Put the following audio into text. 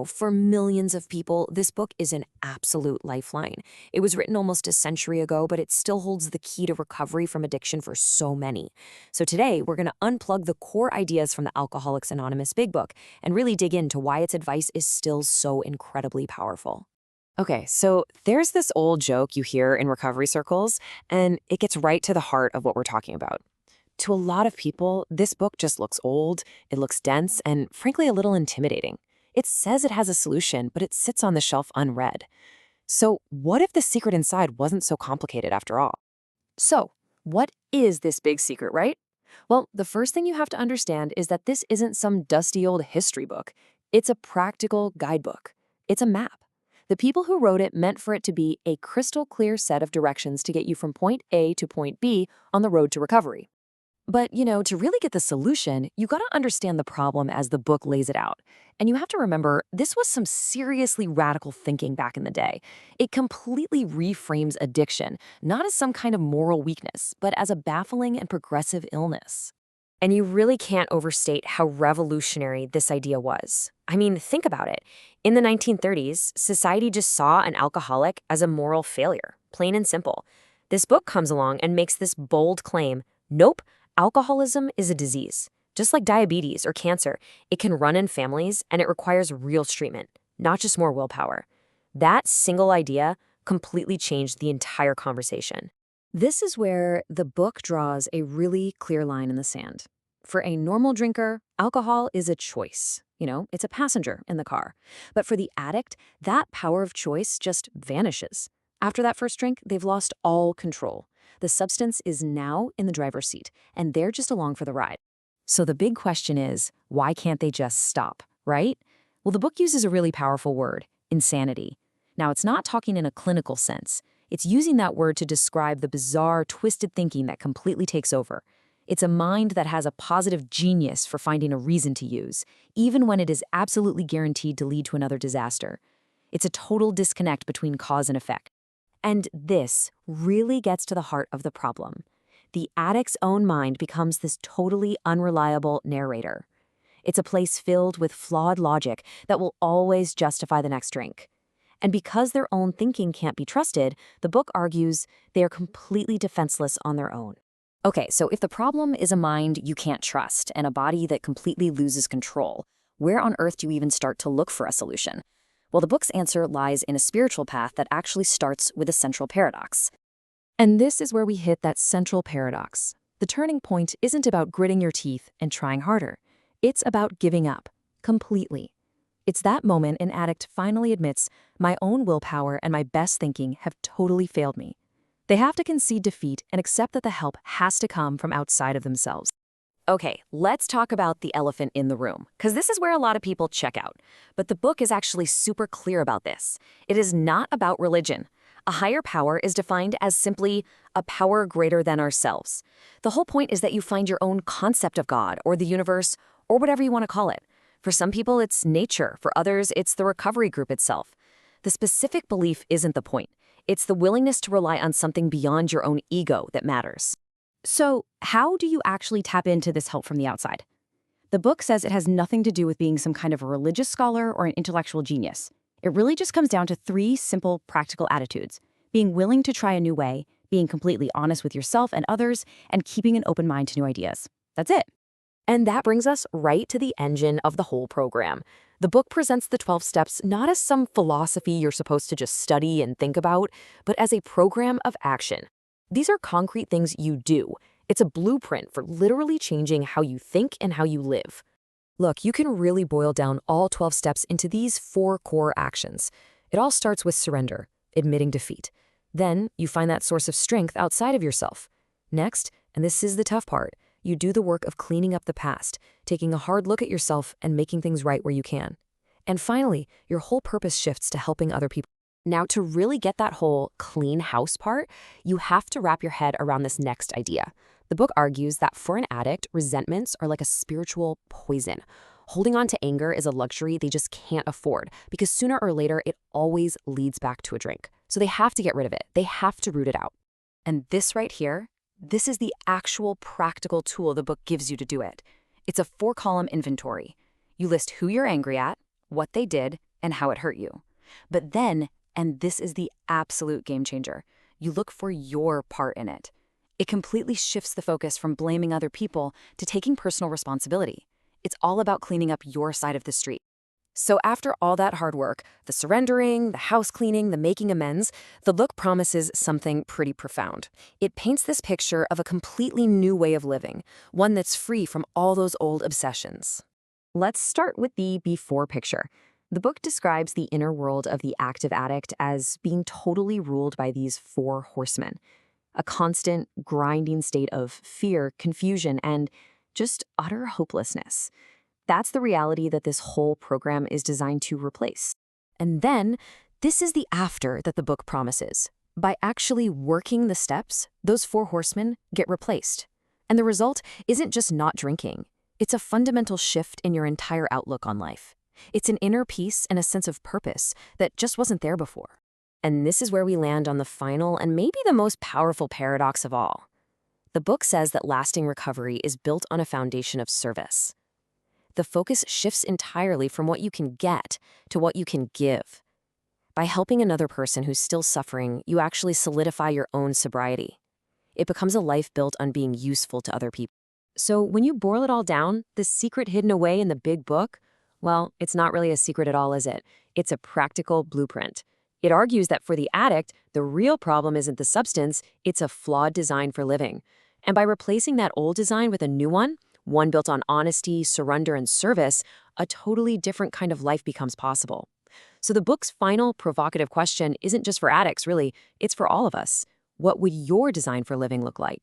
For millions of people, this book is an absolute lifeline. It was written almost a century ago, but it still holds the key to recovery from addiction for so many. So today, we're going to unplug the core ideas from the Alcoholics Anonymous Big Book and really dig into why its advice is still so incredibly powerful. Okay, so there's this old joke you hear in recovery circles, and it gets right to the heart of what we're talking about. To a lot of people, this book just looks old, it looks dense, and frankly a little intimidating. It says it has a solution, but it sits on the shelf unread. So what if the secret inside wasn't so complicated after all? So, what is this big secret, right? Well, the first thing you have to understand is that this isn't some dusty old history book. It's a practical guidebook. It's a map. The people who wrote it meant for it to be a crystal clear set of directions to get you from point A to point B on the road to recovery. But, to really get the solution, you gotta understand the problem as the book lays it out. And you have to remember, this was some seriously radical thinking back in the day. It completely reframes addiction, not as some kind of moral weakness, but as a baffling and progressive illness. And you really can't overstate how revolutionary this idea was. I mean, think about it. In the 1930s, society just saw an alcoholic as a moral failure, plain and simple. This book comes along and makes this bold claim: nope, alcoholism is a disease. Just like diabetes or cancer, it can run in families and it requires real treatment, not just more willpower. That single idea completely changed the entire conversation. This is where the book draws a really clear line in the sand. For a normal drinker, alcohol is a choice. It's a passenger in the car. But for the addict, that power of choice just vanishes. After that first drink, they've lost all control. The substance is now in the driver's seat, and they're just along for the ride. So the big question is, why can't they just stop, right? Well, the book uses a really powerful word: insanity. Now, it's not talking in a clinical sense. It's using that word to describe the bizarre, twisted thinking that completely takes over. It's a mind that has a positive genius for finding a reason to use, even when it is absolutely guaranteed to lead to another disaster. It's a total disconnect between cause and effect. And this really gets to the heart of the problem. The addict's own mind becomes this totally unreliable narrator. It's a place filled with flawed logic that will always justify the next drink. And because their own thinking can't be trusted, the book argues they are completely defenseless on their own. Okay, so if the problem is a mind you can't trust and a body that completely loses control, where on earth do you even start to look for a solution? Well, the book's answer lies in a spiritual path that actually starts with a central paradox. And this is where we hit that central paradox. The turning point isn't about gritting your teeth and trying harder. It's about giving up, completely. It's that moment an addict finally admits, my own willpower and my best thinking have totally failed me. They have to concede defeat and accept that the help has to come from outside of themselves. Okay, let's talk about the elephant in the room, because this is where a lot of people check out. But the book is actually super clear about this. It is not about religion. A higher power is defined as simply a power greater than ourselves. The whole point is that you find your own concept of God or the universe or whatever you want to call it. For some people, it's nature. For others, it's the recovery group itself. The specific belief isn't the point. It's the willingness to rely on something beyond your own ego that matters. So, how do you actually tap into this help from the outside? The book says it has nothing to do with being some kind of a religious scholar or an intellectual genius. It really just comes down to 3 simple, practical attitudes: being willing to try a new way, being completely honest with yourself and others, and keeping an open mind to new ideas. That's it. And that brings us right to the engine of the whole program. The book presents the 12 steps not as some philosophy you're supposed to just study and think about, but as a program of action. These are concrete things you do. It's a blueprint for literally changing how you think and how you live. Look, you can really boil down all 12 steps into these 4 core actions. It all starts with surrender, admitting defeat. Then you find that source of strength outside of yourself. Next, and this is the tough part, you do the work of cleaning up the past, taking a hard look at yourself and making things right where you can. And finally, your whole purpose shifts to helping other people. Now, to really get that whole clean house part, you have to wrap your head around this next idea. The book argues that for an addict, resentments are like a spiritual poison. Holding on to anger is a luxury they just can't afford because sooner or later it always leads back to a drink. So they have to get rid of it. They have to root it out. And this right here, this is the actual practical tool the book gives you to do it. It's a 4-column inventory. You list who you're angry at, what they did, and how it hurt you. But then, and this is the absolute game changer, you look for your part in it. It completely shifts the focus from blaming other people to taking personal responsibility. It's all about cleaning up your side of the street. So after all that hard work, the surrendering, the house cleaning, the making amends, the book promises something pretty profound. It paints this picture of a completely new way of living, one that's free from all those old obsessions. Let's start with the before picture. The book describes the inner world of the active addict as being totally ruled by these four horsemen, a constant, grinding state of fear, confusion, and just utter hopelessness. That's the reality that this whole program is designed to replace. And then, this is the after that the book promises. By actually working the steps, those four horsemen get replaced. And the result isn't just not drinking. It's a fundamental shift in your entire outlook on life. It's an inner peace and a sense of purpose that just wasn't there before. And this is where we land on the final and maybe the most powerful paradox of all. The book says that lasting recovery is built on a foundation of service. The focus shifts entirely from what you can get to what you can give. By helping another person who's still suffering, you actually solidify your own sobriety. It becomes a life built on being useful to other people. So when you boil it all down, the secret hidden away in the big book, well, it's not really a secret at all, is it? It's a practical blueprint. It argues that for the addict, the real problem isn't the substance, it's a flawed design for living. And by replacing that old design with a new one built on honesty, surrender, and service, a totally different kind of life becomes possible. So the book's final provocative question isn't just for addicts, really, it's for all of us. What would your design for living look like?